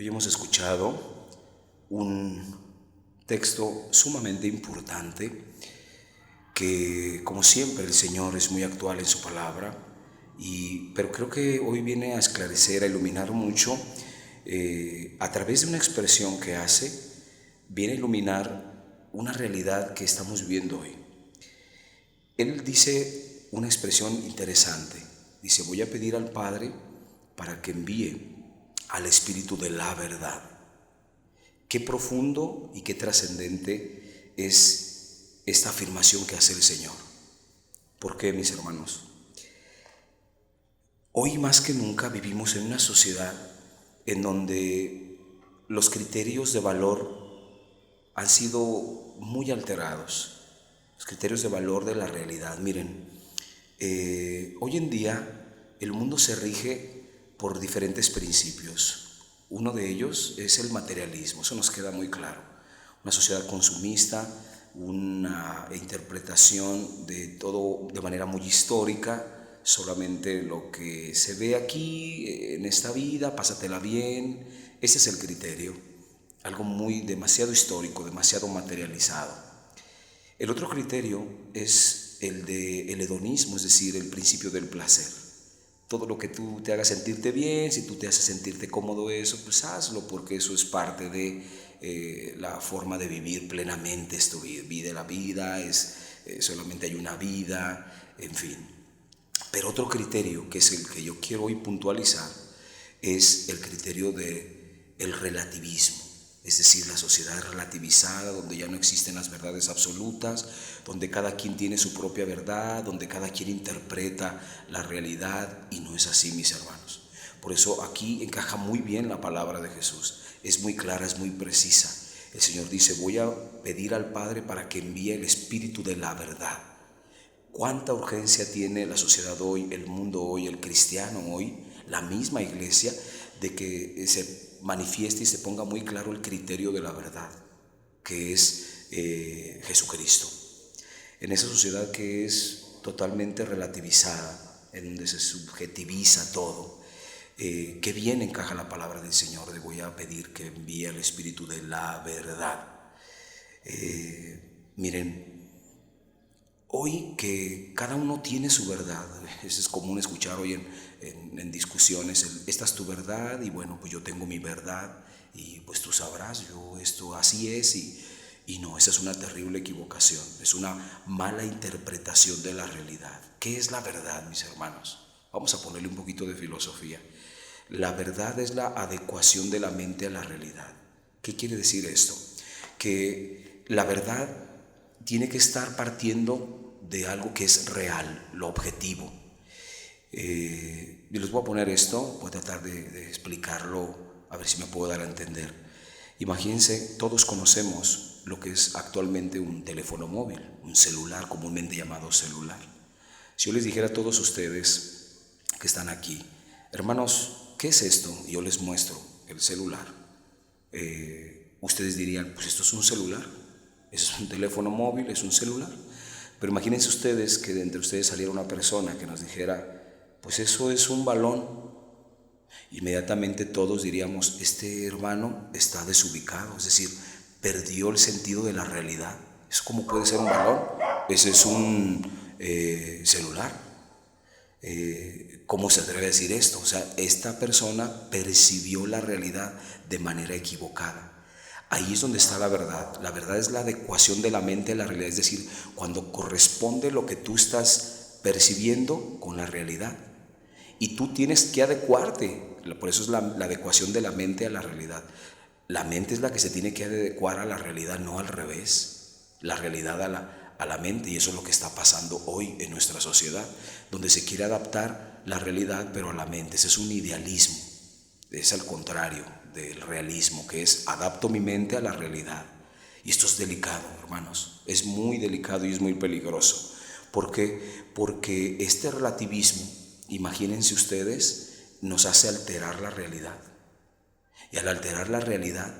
Hoy hemos escuchado un texto sumamente importante que, como siempre, el Señor es muy actual en su palabra, pero creo que hoy viene a esclarecer, a iluminar mucho, a través de una expresión que hace, viene a iluminar una realidad que estamos viviendo hoy. Él dice una expresión interesante, dice: voy a pedir al Padre para que envíe al Espíritu de la verdad. Qué profundo y qué trascendente es esta afirmación que hace el Señor. ¿Por qué, mis hermanos? Hoy más que nunca vivimos en una sociedad en donde los criterios de valor han sido muy alterados, los criterios de valor de la realidad. Miren, hoy en día el mundo se rige por diferentes principios. Uno de ellos es el materialismo, eso nos queda muy claro. Una sociedad consumista, una interpretación de todo de manera muy histórica, solamente lo que se ve aquí en esta vida, pásatela bien. Ese es el criterio, algo demasiado histórico, demasiado materializado. El otro criterio es el del hedonismo, es decir, el principio del placer. Todo lo que tú te haga sentirte bien, si tú te haces sentirte cómodo eso, pues hazlo, porque eso es parte de la forma de vivir plenamente esta vida. La vida es, solamente hay una vida, en fin. Pero otro criterio, que es el que yo quiero hoy puntualizar, es el criterio del relativismo. Es decir, la sociedad relativizada, donde ya no existen las verdades absolutas, donde cada quien tiene su propia verdad, donde cada quien interpreta la realidad, y no es así, mis hermanos. Por eso aquí encaja muy bien la palabra de Jesús, es muy clara, es muy precisa. El Señor dice: voy a pedir al Padre para que envíe el Espíritu de la verdad. ¿Cuánta urgencia tiene la sociedad hoy, el mundo hoy, el cristiano hoy, la misma iglesia, de que se manifieste y se ponga muy claro el criterio de la verdad, que es Jesucristo? En esa sociedad que es totalmente relativizada, en donde se subjetiviza todo, qué bien encaja la palabra del Señor de: voy a pedir que envíe el Espíritu de la verdad. Miren, hoy que cada uno tiene su verdad, eso es común escuchar hoy en discusiones, esta es tu verdad y bueno, pues yo tengo mi verdad y pues tú sabrás, yo esto así es, y no, esa es una terrible equivocación, es una mala interpretación de la realidad. ¿Qué es la verdad, mis hermanos? Vamos a ponerle un poquito de filosofía. La verdad es la adecuación de la mente a la realidad. ¿Qué quiere decir esto? Que la verdad tiene que estar partiendo de algo que es real, lo objetivo. Y les voy a poner esto, voy a tratar de explicarlo, a ver si me puedo dar a entender. Imagínense, todos conocemos lo que es actualmente un teléfono móvil, un celular, comúnmente llamado celular. Si yo les dijera a todos ustedes que están aquí: hermanos, ¿qué es esto? Y yo les muestro el celular. Ustedes dirían: pues esto es un celular, eso es un teléfono móvil, es un celular. Pero imagínense ustedes que de entre ustedes saliera una persona que nos dijera: pues eso es un balón. Inmediatamente todos diríamos: este hermano está desubicado, es decir, perdió el sentido de la realidad. ¿Eso cómo puede ser un balón? Ese es un celular. ¿Cómo se atreve a decir esto? O sea, esta persona percibió la realidad de manera equivocada. Ahí es donde está la verdad. La verdad es la adecuación de la mente a la realidad, es decir, cuando corresponde lo que tú estás percibiendo con la realidad. Y tú tienes que adecuarte, por eso es la adecuación de la mente a la realidad. La mente es la que se tiene que adecuar a la realidad, no al revés. La realidad a la mente, y eso es lo que está pasando hoy en nuestra sociedad, donde se quiere adaptar la realidad pero a la mente. Ese es un idealismo, es al contrario del realismo, que es: adapto mi mente a la realidad. Y esto es delicado, hermanos, es muy delicado y es muy peligroso. ¿Por qué? Porque este relativismo, imagínense ustedes, nos hace alterar la realidad. Y al alterar la realidad,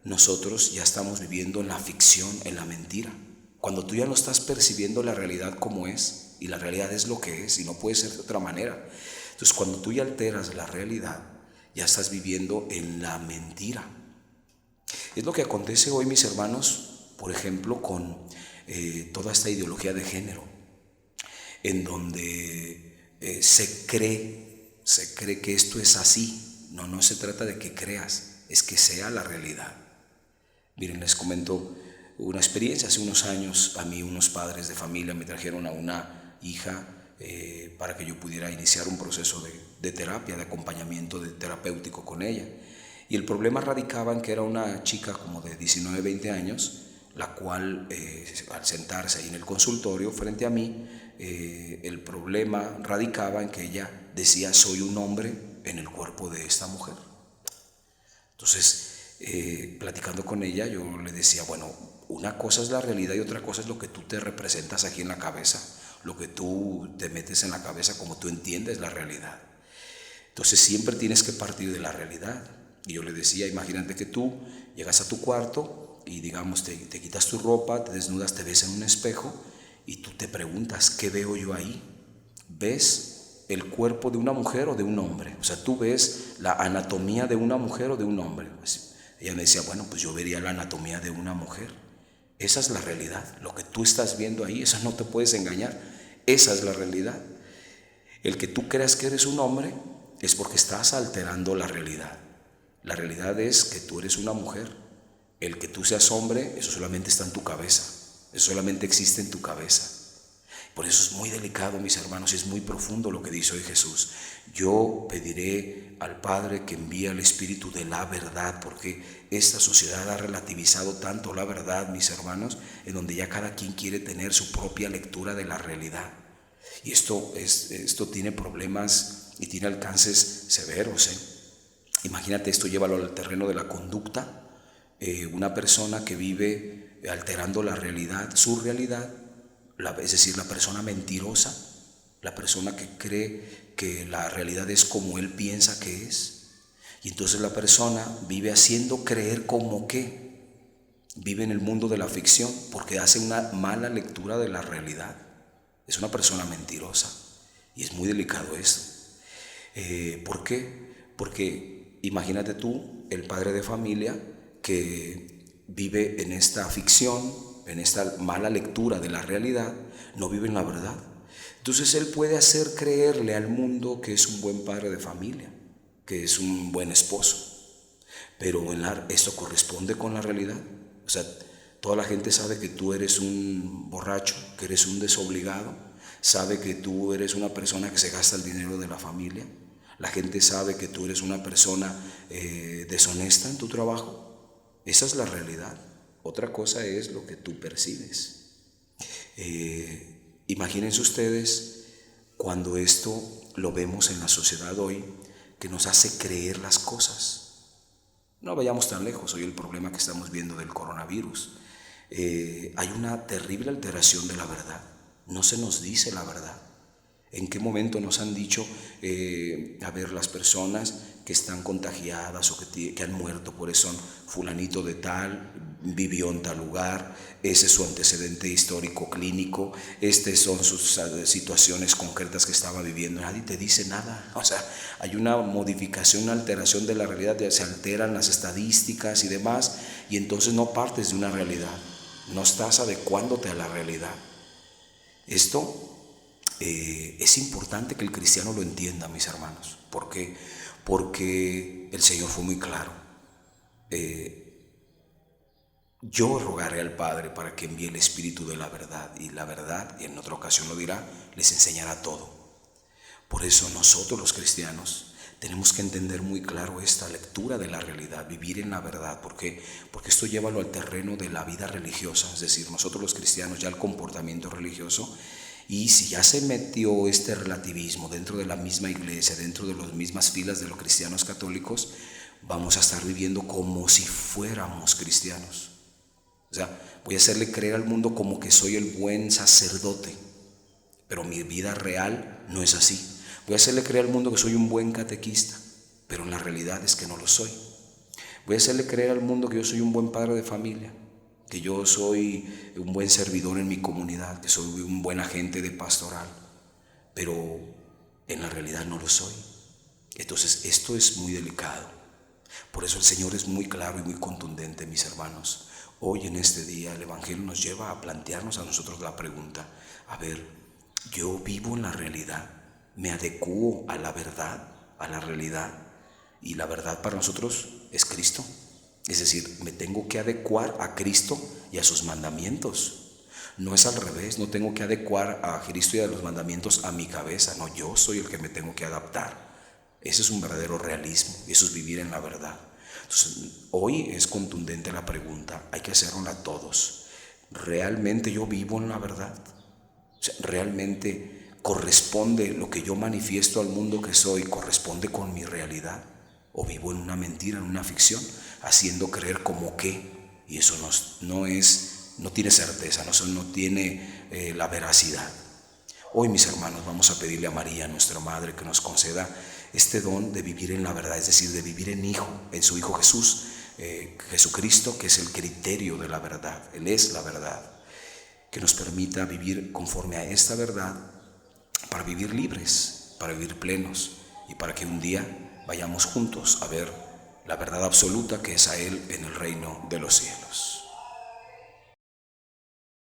nosotros ya estamos viviendo en la ficción, en la mentira. Cuando tú ya no estás percibiendo la realidad como es, y la realidad es lo que es y no puede ser de otra manera. Entonces, cuando tú ya alteras la realidad, ya estás viviendo en la mentira. Es lo que acontece hoy, mis hermanos, por ejemplo, con toda esta ideología de género, en donde se cree que esto es así. No se trata de que creas, es que sea la realidad. Miren, les comento una experiencia. Hace unos años a mí unos padres de familia me trajeron a una hija para que yo pudiera iniciar un proceso de terapia, de acompañamiento terapéutico con ella. Y el problema radicaba en que era una chica como de 19, 20 años, la cual al sentarse ahí en el consultorio frente a mí, el problema radicaba en que ella decía: soy un hombre en el cuerpo de esta mujer. Entonces, platicando con ella, yo le decía, bueno, una cosa es la realidad y otra cosa es lo que tú te representas aquí en la cabeza, lo que tú te metes en la cabeza, como tú entiendes la realidad. Entonces siempre tienes que partir de la realidad. Y yo le decía, imagínate que tú llegas a tu cuarto y digamos te quitas tu ropa, te desnudas, te ves en un espejo y tú te preguntas, ¿qué veo yo ahí? ¿Ves el cuerpo de una mujer o de un hombre? O sea, tú ves la anatomía de una mujer o de un hombre. Ella me decía, bueno, pues yo vería la anatomía de una mujer. Esa es la realidad. Lo que tú estás viendo ahí, eso no te puedes engañar. Esa es la realidad. El que tú creas que eres un hombre es porque estás alterando la realidad. La realidad es que tú eres una mujer. El que tú seas hombre, eso solamente está en tu cabeza. Eso solamente existe en tu cabeza. Por eso es muy delicado, mis hermanos, y es muy profundo lo que dice hoy Jesús. Yo pediré al Padre que envíe al Espíritu de la verdad, porque esta sociedad ha relativizado tanto la verdad, mis hermanos, en donde ya cada quien quiere tener su propia lectura de la realidad. Y esto tiene problemas y tiene alcances severos. Imagínate esto, llévalo al terreno de la conducta. Una persona que vive alterando la realidad, su realidad, es decir, la persona mentirosa, la persona que cree que la realidad es como él piensa que es. Y entonces la persona vive haciendo creer como que vive en el mundo de la ficción porque hace una mala lectura de la realidad. Es una persona mentirosa y es muy delicado esto. ¿Por qué? Porque imagínate tú, el padre de familia que vive en esta ficción, en esta mala lectura de la realidad, no vive en la verdad. Entonces él puede hacer creerle al mundo que es un buen padre de familia, que es un buen esposo, pero esto corresponde con la realidad. O sea, toda la gente sabe que tú eres un borracho, que eres un desobligado, sabe que tú eres una persona que se gasta el dinero de la familia, la gente sabe que tú eres una persona deshonesta en tu trabajo. Esa es la realidad. Otra cosa es lo que tú percibes. Imagínense ustedes cuando esto lo vemos en la sociedad hoy, que nos hace creer las cosas. No vayamos tan lejos, hoy el problema que estamos viendo del coronavirus. Hay una terrible alteración de la verdad. No se nos dice la verdad. ¿En qué momento nos han dicho, a ver, las personas que están contagiadas o que han muerto por eso son fulanito de tal, vivió en tal lugar, ese es su antecedente histórico clínico, estas son sus situaciones concretas que estaba viviendo? Nadie te dice nada. O sea, hay una modificación, una alteración de la realidad, se alteran las estadísticas y demás, y entonces no partes de una realidad, no estás adecuándote a la realidad. Esto es importante que el cristiano lo entienda, mis hermanos. ¿Por qué? Porque el Señor fue muy claro. Yo rogaré al Padre para que envíe el Espíritu de la verdad, y la verdad, y en otra ocasión lo dirá, les enseñará todo. Por eso nosotros los cristianos tenemos que entender muy claro esta lectura de la realidad, vivir en la verdad. ¿Por qué? Porque esto llévalo al terreno de la vida religiosa, es decir, nosotros los cristianos ya el comportamiento religioso. Y si ya se metió este relativismo dentro de la misma iglesia, dentro de las mismas filas de los cristianos católicos, vamos a estar viviendo como si fuéramos cristianos. O sea, voy a hacerle creer al mundo como que soy el buen sacerdote, pero mi vida real no es así. Voy a hacerle creer al mundo que soy un buen catequista, pero en la realidad es que no lo soy. Voy a hacerle creer al mundo que yo soy un buen padre de familia, que yo soy un buen servidor en mi comunidad, que soy un buen agente de pastoral, pero en la realidad no lo soy. Entonces esto es muy delicado. Por eso el Señor es muy claro y muy contundente, mis hermanos. Hoy en este día el Evangelio nos lleva a plantearnos a nosotros la pregunta: a ver, ¿yo vivo en la realidad? ¿Me adecuo a la verdad, a la realidad? Y la verdad para nosotros es Cristo. Es decir, me tengo que adecuar a Cristo y a sus mandamientos. No es al revés, no tengo que adecuar a Cristo y a los mandamientos a mi cabeza. No, yo soy el que me tengo que adaptar. Ese es un verdadero realismo, eso es vivir en la verdad. Entonces, hoy es contundente la pregunta, hay que hacerla a todos. ¿Realmente yo vivo en la verdad? O sea, ¿realmente corresponde lo que yo manifiesto al mundo que soy, corresponde con mi realidad? ¿O vivo en una mentira, en una ficción, haciendo creer como que? Y eso no tiene certeza, no tiene la veracidad. Hoy, mis hermanos, vamos a pedirle a María, nuestra Madre, que nos conceda este don de vivir en la verdad, es decir, de vivir en su Hijo Jesús, Jesucristo, que es el criterio de la verdad. Él es la verdad. Que nos permita vivir conforme a esta verdad para vivir libres, para vivir plenos y para que un día vayamos juntos a ver la verdad absoluta que es a Él en el reino de los cielos.